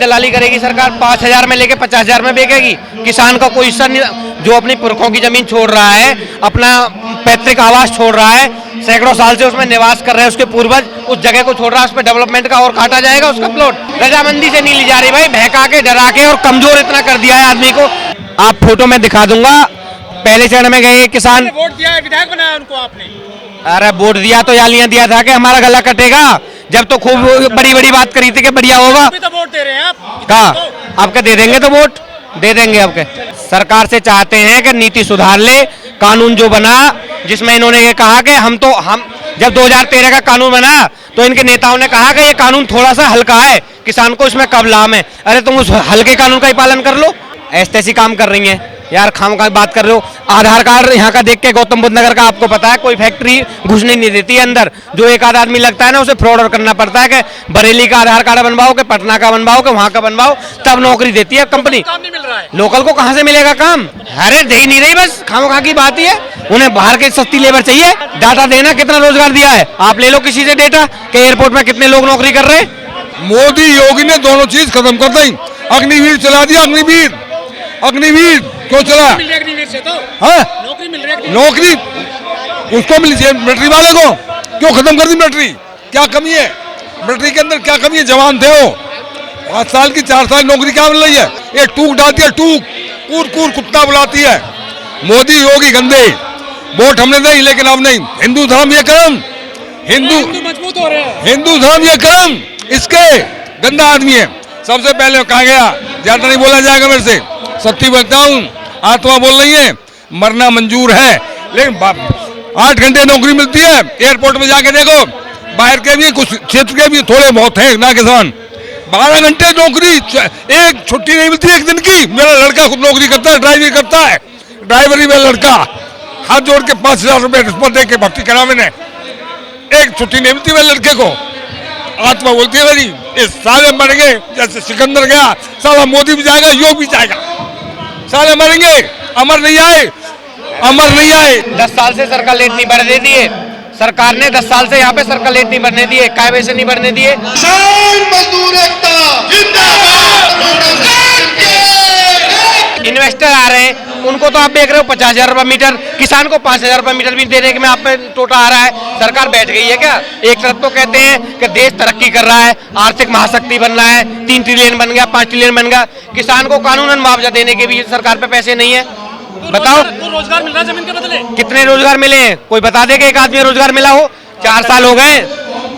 दलाली करेगी सरकार, 5,000 में लेके 50,000 में बेचेगी। किसान का कोई हिस्सा नहीं, जो अपनी पुरखों की जमीन छोड़ रहा है, अपना पैतृक आवास छोड़ रहा है, सैकड़ों साल से उसमें निवास कर रहे हैं उसके पूर्वज, उस जगह को छोड़ रहा है, उस पर डेवलपमेंट का और काटा जाएगा उसका प्लॉट। रजामंदी से नहीं ली जा रही भाई, बहका के डरा के और कमजोर इतना कर दिया है आदमी को। आप फोटो में दिखा दूंगा, पहले चरण में गए किसान, वोट दिया है, विधायक बनाया उनको आपने। अरे वोट दिया तो यालियां दिया था कि हमारा गला कटेगा, जब तो खूब बड़ी बड़ी बात करी थी कि बढ़िया होगा। तो वोट दे रहे हैं आप कहा आपके दे देंगे, तो वोट दे देंगे आपके। सरकार से चाहते हैं कि नीति सुधार ले, कानून जो बना, जिसमें इन्होंने ये कहा कि हम जब 2013 का कानून बना तो इनके नेताओं ने कहा कि ये कानून थोड़ा सा हल्का है, किसान को इसमें कब लाभ है। अरे तुम उस हल्के कानून का ही पालन कर लो, ऐसे ऐसी काम कर रही हैं यार, खामखा बात कर रहे हो। आधार कार्ड यहाँ का देख के गौतम बुद्ध नगर का आपको पता है, कोई फैक्ट्री घुसने नहीं देती है अंदर, जो एक आध आदमी लगता है ना उसे फ्रॉड करना पड़ता है कि बरेली का आधार कार्ड बनवाओ, कि पटना का बनवाओ, कि वहाँ का बनवाओ, तब नौकरी देती है कंपनी। काम नहीं मिल रहा है, लोकल को कहाँ से मिलेगा काम? अरे दे ही नहीं रही, बस खामखा की बात ही है। उन्हें बाहर की सस्ती लेबर चाहिए। डाटा देना कितना रोजगार दिया है, आप ले लो किसी से डेटा कि एयरपोर्ट में कितने लोग नौकरी कर रहे हैं। मोदी योगी ने दोनों चीज खत्म कर दी। अग्निवीर चला दिया, अग्निवीर क्यों चला? अग्निवीर से तो नौकरी मिल रही है, नौकरी उसको मिली, मिलिट्री वाले को क्यों खत्म कर दी मिलिट्री? क्या कमी है मिलिट्री के अंदर, क्या कमी है? जवान थे वो, 5 साल की 4 साल नौकरी क्या मिल रही है? ये टूक डालती है, टूक कूर कुत्ता बुलाती है। मोदी योगी गंदे, वोट हमने नहीं, लेकिन अब नहीं। हिंदू धर्म ये कर्म, हिंदू मजबूत हो रहे हैं, हिंदू धर्म ये कर्म, इसके गंदा आदमी है। सबसे पहले कहा गया, ज्यादा नहीं बोला जाएगा मेरे से, सत्य बोलता हूँ, आत्मा बोल रही है, मरना मंजूर है, लेकिन 8 घंटे नौकरी मिलती है। एयरपोर्ट में जाके देखो, बाहर के भी कुछ क्षेत्र के भी थोड़े बहुत हैं ना किसान, 12 घंटे नौकरी, एक छुट्टी नहीं मिलती एक दिन की। मेरा लड़का खुद नौकरी करता है, ड्राइविंग करता है, ड्राइवरी में लड़का हाथ जोड़ के 5,000 रुपए रिश्वत दे के भर्ती करा मैंने, एक छुट्टी नहीं मिलती मेरे लड़के को। आत्मा बोलती है मेरी, ये साले मर गए, जैसे सिकंदर गया, साला मोदी भी जाएगा, योग भी जाएगा, साले मरेंगे, अमर नहीं आए, अमर नहीं आए। 10 साल से सरकार लेट नहीं बढ़ने दिए, सरकार ने 10 साल से यहाँ पे सरकार लेट नहीं बढ़ने दिए, कायदे से नहीं बढ़ने दिए। इन्वेस्टर आ रहे हैं, उनको तो आप देख रहे हो 50,000 रुपये मीटर, किसान को 5,000 रुपये मीटर भी देने के में आप पे टोटा आ रहा है। सरकार बैठ गई है क्या? एक तरफ तो कहते हैं कि देश तरक्की कर रहा है, आर्थिक महाशक्ति बन रहा है, 3 ट्रिलियन बन गया, 5 ट्रिलियन बन गया, किसान को कानूनन मुआवजा देने के भी सरकार पे पैसे नहीं है। बताओ तो रोजगार मिल रहा है जमीन के बदले? कितने रोजगार मिले हैं? कोई बता दे कि एक आदमी रोजगार मिला हो? 4 साल हो गए,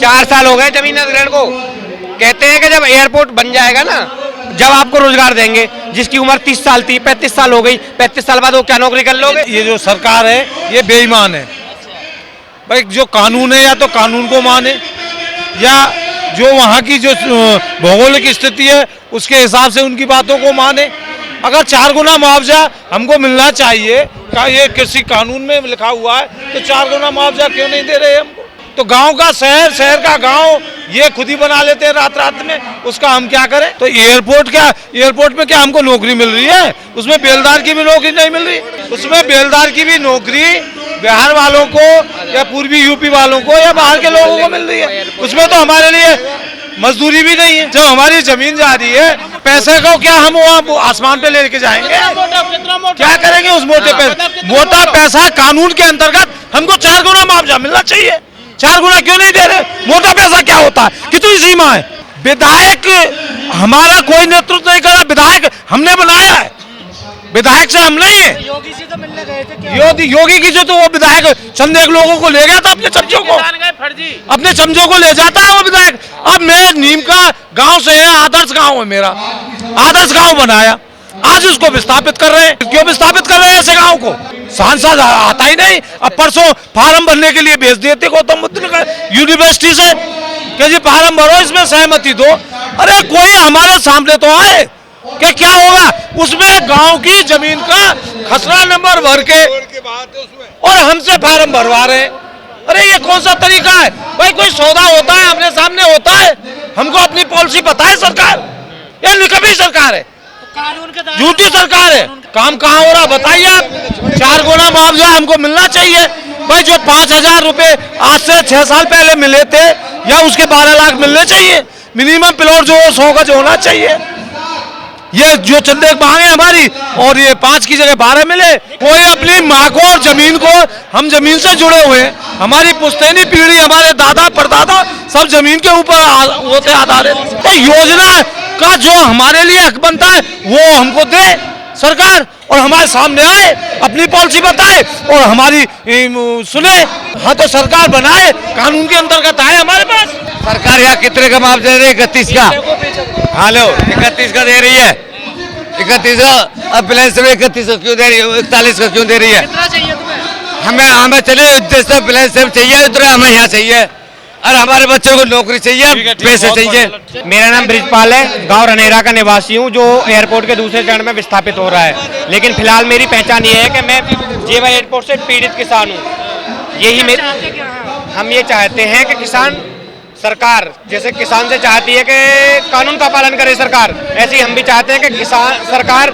4 साल हो गए जमीन अधिग्रहण को। कहते हैं कि जब एयरपोर्ट बन जाएगा ना, जब आपको रोजगार देंगे। जिसकी उम्र 30 साल थी, 35 साल हो गई, 35 साल बाद वो क्या नौकरी कर लोगे? ये जो सरकार है ये बेईमान है भाई। जो कानून है या तो कानून को माने, या जो वहाँ की जो भौगोलिक स्थिति है उसके हिसाब से उनकी बातों को माने। अगर 4 गुना मुआवजा हमको मिलना चाहिए, क्या ये किसी कानून में लिखा हुआ है, तो 4 गुना मुआवजा क्यों नहीं दे रहे हमको? तो गांव का शहर, शहर का गांव ये खुद ही बना लेते हैं रात में, उसका हम क्या करें? तो एयरपोर्ट में क्या हमको नौकरी मिल रही है? उसमें बेलदार की भी नौकरी नहीं मिल रही, उसमें बेलदार की भी नौकरी बिहार वालों को या पूर्वी यूपी वालों को या बाहर के लोगों को मिल रही है। उसमें तो हमारे लिए मजदूरी भी नहीं है। जब हमारी जमीन जा रही है, पैसे को क्या हम वहाँ आसमान पे लेके जाएंगे? क्या करेंगे उस मोटे पैसे? मोटा पैसा कानून के अंतर्गत हमको 4 गुना मुआवजा मिलना चाहिए। 4 गुना क्यों नहीं दे रहे? मोटा पैसा क्या होता है? कितनी सीमा है? विधायक हमारा कोई नेतृत्व नहीं कर रहा, विधायक हमने बनाया है, विधायक से हम नहीं है। योगी से तो मिलने गए थे क्या? योगी की जो तो वो विधायक चंद एक लोगों को ले गया था, अपने चमचों को, अपने चमचों को ले जाता है वो विधायक। अब मैं नीम का गांव से है, आदर्श गांव है मेरा, आदर्श गांव बनाया, आज उसको विस्थापित कर रहे हैं। क्यों विस्थापित कर रहे हैं ऐसे गांव को? सांसद आता ही नहीं। अब परसों फार्म भरने के लिए भेज दिए थे गौतम बुद्ध नगर यूनिवर्सिटी से कि जी फार्म भरो, इसमें सहमति दो। अरे कोई हमारे सामने तो आए कि क्या होगा? उसमें गांव की जमीन का खसरा नंबर भर के और हमसे फार्म भरवा रहे हैं। अरे ये कौन सा तरीका है भाई? कोई सौदा होता है, अपने सामने होता है, हमको अपनी पॉलिसी पता है सरकार? ये निकम्मी सरकार है, झूठी सरकार है। काम कहाँ हो रहा बताइए आप? 4 गुना मुआवजा हमको मिलना चाहिए भाई। जो 5,000 रुपए आज से 6 साल पहले मिले थे, या उसके 12 लाख मिलने चाहिए। मिनिमम प्लॉट जो 100 गज होना चाहिए। ये जो चंदे मांगे हमारी, और ये 5 की जगह 12 मिले। कोई अपनी माँ को और जमीन को, हम जमीन से जुड़े हुए हैं, हमारी पुश्तैनी पीढ़ी, हमारे दादा परदादा सब जमीन के ऊपर होते आधारित। तो योजना का जो हमारे लिए हक बनता है वो हमको दे सरकार, और हमारे सामने आए, अपनी पॉलिसी बताए और हमारी सुने। हाँ तो सरकार बनाए, कानून के अंतर्गत आए हमारे पास। सरकार यहाँ कितने का मुआवजा दे रही है? 31 का। हेलो, 31 का दे रही है, 31 का। अब प्लेन से 31 का क्यों दे रही है? 41 का क्यों दे रही है? कितना चाहिए तुम्हें? हमें चलिए जैसे प्लेन से चाहिए उतना हमें यहाँ चाहिए, और हमारे बच्चों को नौकरी चाहिए, पैसे चाहिए। मेरा नाम ब्रिजपाल है, गांव रनेरा का निवासी हूं, जो एयरपोर्ट के दूसरे चरण में विस्थापित हो रहा है। लेकिन फिलहाल मेरी पहचान ये है कि मैं जेवा एयरपोर्ट से पीड़ित किसान हूं। यही मेरे, हम ये चाहते हैं कि किसान, सरकार जैसे किसान से चाहती है कि कानून का पालन करे सरकार, ऐसे ही हम भी चाहते हैं कि किसान सरकार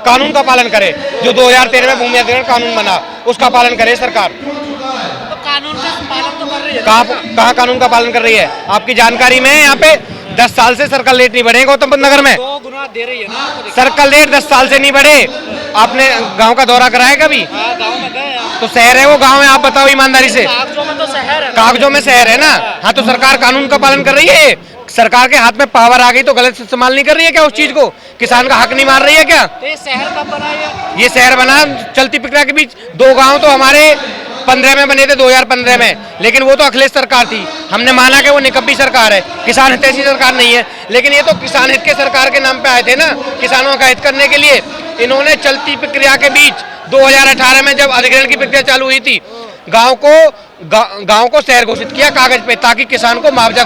कानून का पालन करे। जो 2013 में भूमि अधिग्रहण कानून बना उसका पालन करे सरकार। तो कानून का पालन तो कर रही है। कहाँ कानून का पालन कर रही है? आपकी जानकारी में यहाँ पे 10 साल से सर्कल रेट नहीं बढ़े गौतम बुद्ध नगर में। 2 गुना दे रही है ना आपको। सर्कल रेट 10 साल से नहीं बढ़े। आपने गांव का दौरा कराया कभी? हाँ, गाँव में गए आप। तो शहर है वो गांव है? आप बताओ ईमानदारी से। कागजों में तो शहर है। कागजों में शहर है ना। हाँ तो सरकार कानून का पालन कर रही है। सरकार के हाथ में पावर आ गई तो गलत इस्तेमाल नहीं कर रही है क्या उस चीज को? किसान का हक नहीं मार रही है क्या? तो ये शहर कब बना है? ये शहर बना चलती प्रक्रिया के बीच। 2 गांव तो हमारे 15 में बने थे, 2015 में, लेकिन वो तो अखिलेश सरकार थी। हमने माना कि वो निकब्बी सरकार है, किसान हित ऐसी सरकार नहीं है। लेकिन ये तो किसान हित के सरकार के नाम पे आए थे ना, किसानों का हित करने के लिए। इन्होंने चलती प्रक्रिया के बीच 2018 में जब अधिग्रहण की प्रक्रिया चालू हुई थी, गांव को शहर घोषित किया कागज पे, ताकि किसान को मुआवजा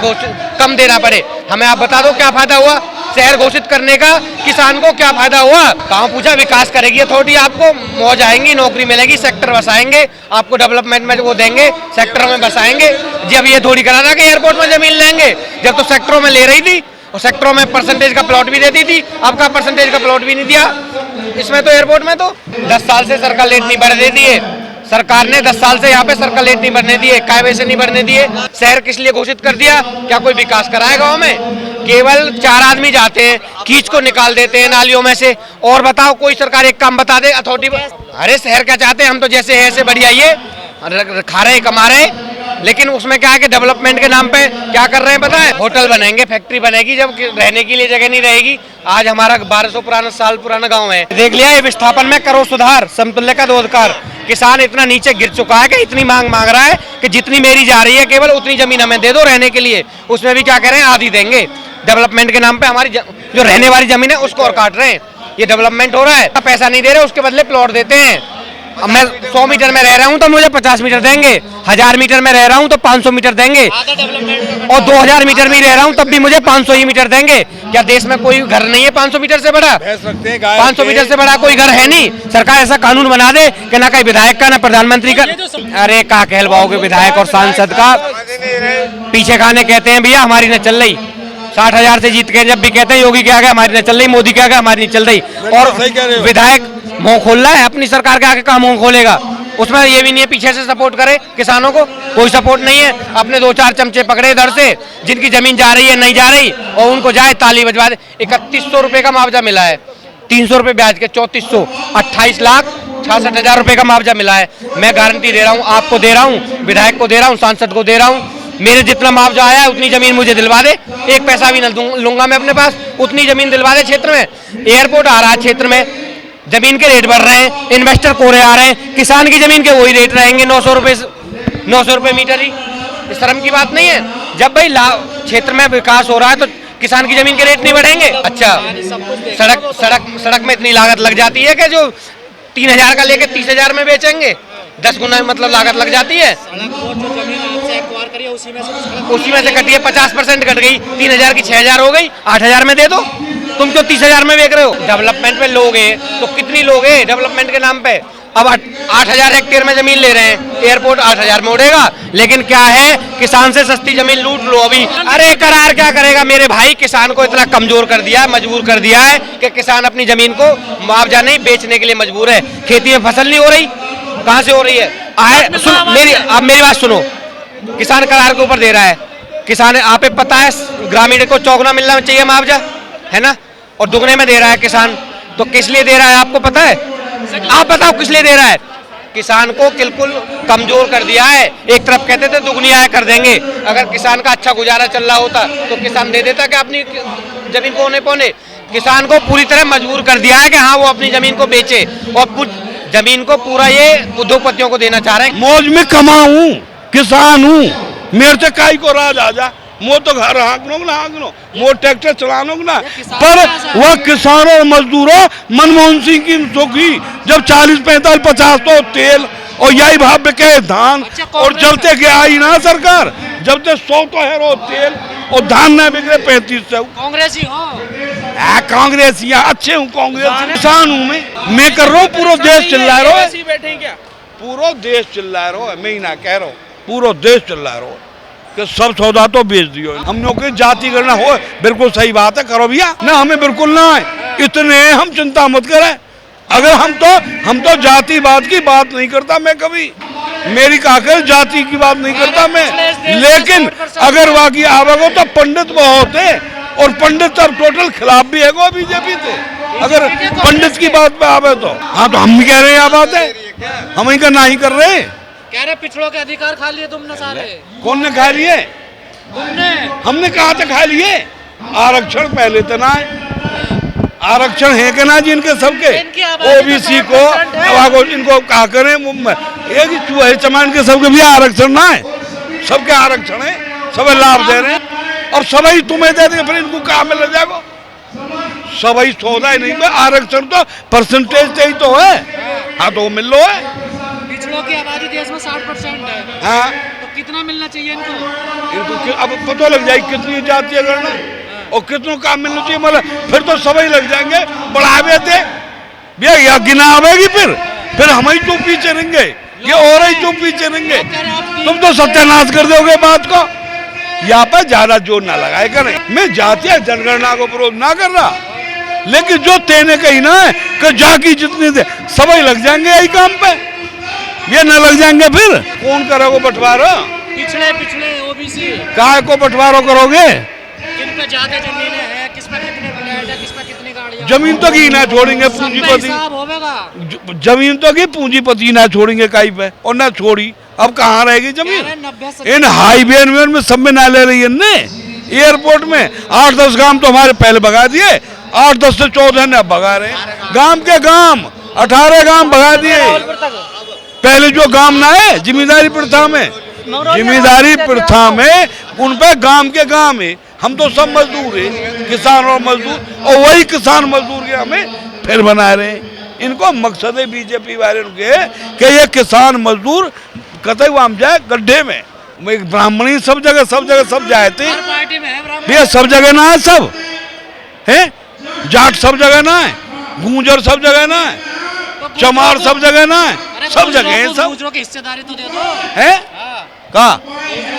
कम देना पड़े। हमें आप बता दो क्या फायदा हुआ शहर घोषित करने का? किसान को क्या फायदा हुआ? गांव पूछा विकास करेगी अथॉरिटी, आपको मौज आएंगी, नौकरी मिलेगी, सेक्टर बसाएंगे, आपको डेवलपमेंट में वो देंगे, सेक्टरों में बसाएंगे। जब ये थोड़ी करा था कि एयरपोर्ट में जमीन लेंगे, जब तो सेक्टरों में ले रही थी और सेक्टरों में परसेंटेज का प्लॉट भी देती थी। अब का परसेंटेज का प्लॉट भी नहीं दिया इसमें। तो एयरपोर्ट में तो 10 साल से सर्कल रेट नहीं बढ़ देती है सरकार ने। 10 साल से यहाँ पे सर्कल रेट नहीं बढ़ने दिए, कायदे से नहीं बढ़ने दिए। शहर किस लिए घोषित कर दिया? क्या कोई विकास कराए गाँव में? केवल 4 आदमी जाते हैं, कीच को निकाल देते हैं नालियों में से। और बताओ कोई सरकार एक काम बता दे अथॉरिटी। अरे शहर क्या चाहते हैं? हम तो जैसे है ऐसे बढ़िया ये खा रहे कमा रहे, लेकिन उसमें क्या है कि डेवलपमेंट के नाम पे क्या कर रहे हैं पता है? होटल बनेंगे, फैक्ट्री बनेगी, जब रहने के लिए जगह नहीं रहेगी। आज हमारा 1200 साल पुराना गांव है, देख लिया। ये विस्थापन में करो सुधार, समतुल्य का अधिकार। किसान इतना नीचे गिर चुका है कि इतनी मांग मांग रहा है कि जितनी मेरी जा रही है केवल उतनी जमीन हमें दे दो रहने के लिए। उसमें भी क्या कह रहे हैं? आधी देंगे। डेवलपमेंट के नाम पे हमारी जो रहने वाली जमीन है उसको और काट रहे हैं। ये डेवलपमेंट हो रहा है, पैसा नहीं दे रहे, उसके बदले प्लॉट देते हैं। अब मैं 100 मीटर में रह रहा हूँ तो मुझे 50 मीटर देंगे, 1000 मीटर में रह रहा हूँ तो 500 मीटर देंगे, और 2000 मीटर में रह रहा हूँ तब भी मुझे 500 ही मीटर देंगे। क्या देश में कोई घर नहीं है 500 मीटर से बड़ा? 500 मीटर से बड़ा कोई घर है नहीं। सरकार ऐसा कानून बना दे कि ना कहीं विधायक का ना प्रधानमंत्री का। अरे का कहलवाओगे विधायक और सांसद का? पीछे खाने कहते हैं भैया हमारी न चल रही। 60,000 से जीत के जब भी कहते हैं योगी क्या गया हमारी नहीं चल रही, मोदी क्या गया हमारी नहीं चल रही, और विधायक मुंह खोल रहा है अपनी सरकार के आगे। कहाँ मुंह खोलेगा? उसमें ये भी नहीं है पीछे से सपोर्ट करे किसानों को, कोई सपोर्ट नहीं है। अपने 2-4 चमचे पकड़े इधर से, जिनकी जमीन जा रही है नहीं जा रही, और उनको जाए ताली बजवा दे। 3100 रुपए का मुआवजा मिला है, 300 रुपए ब्याज के, 3400, 28,66,000 रुपए का मुआवजा मिला है। मैं गारंटी दे रहा हूँ, आपको दे रहा हूँ, विधायक को दे रहा हूँ, सांसद को दे रहा हूँ। मेरे जितना मुआवजा आया है उतनी जमीन मुझे दिलवा दे, एक पैसा भी न लूंगा मैं अपने पास, उतनी जमीन दिलवा दे क्षेत्र में। एयरपोर्ट आ रहा है क्षेत्र में, जमीन के रेट बढ़ रहे हैं, इन्वेस्टर कोरे आ रहे हैं, किसान की जमीन के वही रेट रहेंगे 900 रुपए मीटर ही। इस शर्म की बात नहीं है? जब भाई क्षेत्र में विकास हो रहा है तो किसान की जमीन के रेट नहीं बढ़ेंगे? अच्छा, सड़क में इतनी लागत लग जाती है कि जो 3000 का लेके 30,000 में बेचेंगे, 10 गुना मतलब लागत लग जाती है। उसी में से कटिए 50% कट गई, 3000 की 6000 हो गई, 8000 में दे दो। तुम क्यों 30,000 में बेच रहे हो? डेवलपमेंट पे लोग हैं तो कितनी लोग हैं डेवलपमेंट के नाम पे? अब 8,000 हेक्टेयर में जमीन ले रहे हैं, एयरपोर्ट 8,000 में उड़ेगा, लेकिन क्या है किसान से सस्ती जमीन लूट लो अभी। अरे करार क्या करेगा मेरे भाई? किसान को इतना कमजोर कर दिया है, मजबूर कर दिया है कि किसान अपनी जमीन को मुआवजा नहीं बेचने के लिए मजबूर है। खेती में फसल नहीं हो रही, कहाँ से हो रही है? अब मेरी बात सुनो, किसान करार के ऊपर दे रहा है, किसान आप पता है ग्रामीण को चौगुना मिलना चाहिए मुआवजा, है ना? और दुगने में दे रहा है किसान, तो किस लिए दे रहा है आपको पता है? आप बताओ किस लिए दे रहा है? किसान को बिल्कुल कमजोर कर दिया है। एक तरफ कहते थे दुगनी आय कर देंगे, अगर किसान का अच्छा गुजारा चल रहा होता तो किसान दे देता कि अपनी जमीन को औने पौने। किसान को पूरी तरह मजबूर कर दिया है कि हाँ वो अपनी जमीन को बेचे, और कुछ जमीन को पूरा ये उद्योगपतियों को देना चाह रहे हैं। मौज में कमाऊं, किसान हूँ, मेरे से काई को राज आ जा, मो तो घर हाँकनो ना हाँकनो, मो ट्रैक्टर चलानो ना। पर वह किसानों और मजदूरों, मनमोहन सिंह की सोखी जब 40, 45, 50 तो तेल और यही भाव बिके धान, और जलते के आई ना सरकार, जब तक 100 तो है रो तेल और धान ना बिके 3500। कांग्रेसी हो? कांग्रेसी अच्छे हूँ, कांग्रेस किसान हूँ मैं कर रहा हूँ। पूरा देश चिल्ला रहा है, बैठे क्या? पूरा देश चिल्ला रहा है, मैं ही ना कह रहा हूँ, पूरा देश चिल्ला रहा है कि सब सौदा तो बेच दियो। हम लोग की जाति करना हो, बिल्कुल सही बात है, करो भैया ना, हमें बिल्कुल ना है, इतने हम चिंता मत करें। अगर हम तो जातिवाद की बात नहीं करता मैं कभी, मेरी काकर जाति की बात नहीं करता मैं, लेकिन अगर वाकई आवेगो तो पंडित बहुत है, और पंडित अब टोटल खिलाफ भी है वो बीजेपी से। अगर पंडित की बात पे आवे तो हाँ, तो हम भी कह रहे हैं, बात है, हम इनका ना ही कर रहे हैं। कह रहे पिछड़ों के अधिकार खा लिए तुमने सारे। कौन ने खा लिए? तुमने। हमने कहा था खा लिए? आरक्षण पहले तो ना है, आरक्षण है कि ना जी इनके सबके, ओबीसी को इनको कहा करें, एक चूहे चमान के सबके भी आरक्षण ना है, सबके आरक्षण है, सब लाभ दे रहे हैं, और सभी तुम्हें दे देंगे, फिर इनको कहा मिल जाएगा? सभी सौदा ही नहीं, आरक्षण तो परसेंटेज ही तो है। हाँ तो मिल लो है। पिछड़ों की आबादी देश में 60% है। हाँ तो कितना मिलना चाहिए इनको? अब पता लग जाए कितनी जाती है करना और कितनों काम मिलना चाहिए, मतलब फिर तो सभी लग जाएंगे। बढ़ावे थे भैया, या गिना आवेगी, फिर हम ही चुप पीछे रहेंगे, ये और ही चुप पीछे रहेंगे। तुम तो सत्यानाश कर दोगे बात को। यहाँ पर ज्यादा जोर ना लगाए करें, मैं जातीय जनगणना को विरोध ना कर रहा, लेकिन जो तेने कही ना है कि जाकी जितनी दे सभी लग जाएंगे यही काम पे, ये न लग जाएंगे फिर कौन करोगे बंटवारा? पिछले ओबीसी काय को बंटवारा करोगे? किन पे ज्यादा जमीनें हैं, किस पे कितने फ्लैट है, किस पे कितनी गाड़ियां? जमीन तो की ना छोड़ेंगे पूंजीपति, जमीन तो की पूंजीपति ना छोड़ेंगे काई पे, और ना छोड़ी, अब कहाँ रहेगी जमीन? इन हाईवे में सब में ना ले रही है ने, एयरपोर्ट में 8-10 गांव तो हमारे पहले भगा दिए, 8-10 से 14 ने अब भगा रहे, गांव के गांव 18 गांव भगा दिए। पहले जो गांव ना है जिम्मेदारी प्रथा में, जिम्मेदारी प्रथा में उन पे गांव के गांव है, हम तो सब मजदूर है, किसान और मजदूर, और वही किसान मजदूर के हमें फिर बना रहे हैं। इनको मकसद है बीजेपी वाले के कि ये किसान मजदूर कतई वहां जाए गड्ढे में, ब्राह्मणी सब जगह सब जाए थे भैया, सब जगह ना है, सब है, जाट सब जगह ना है, गूंजर सब जगह ना है, चमार सब जगह ना है, सब जगह है सब। की हिस्सेदारी तो दे दो है का,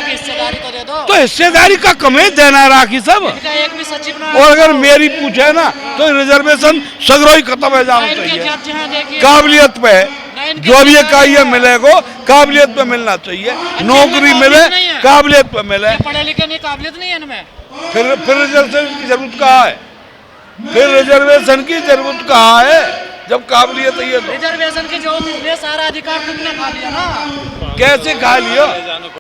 हिस्सेदारी तो दे दो। तो हिस्सेदारी का कमे देना राखी सब। एक भी सचिव ना, और अगर मेरी पूछे ना तो रिजर्वेशन सगरो ही खत्म हो जाना चाहिए, काबिलियत पे जो भी ये मिलेगा काबिलियत पे मिलना चाहिए, नौकरी मिले काबिलियत पे मिले। पढ़े लिखे नहीं, काबिलियत नहीं है इनमें, फिर रिजर्वेशन की जरूरत कहाँ है? फिर रिजर्वेशन की जरूरत कहाँ है जब काबिलियत है? तो रिजर्वेशन की जो सारा अधिकार तुमने खा लिया ना। कैसे खा लिया?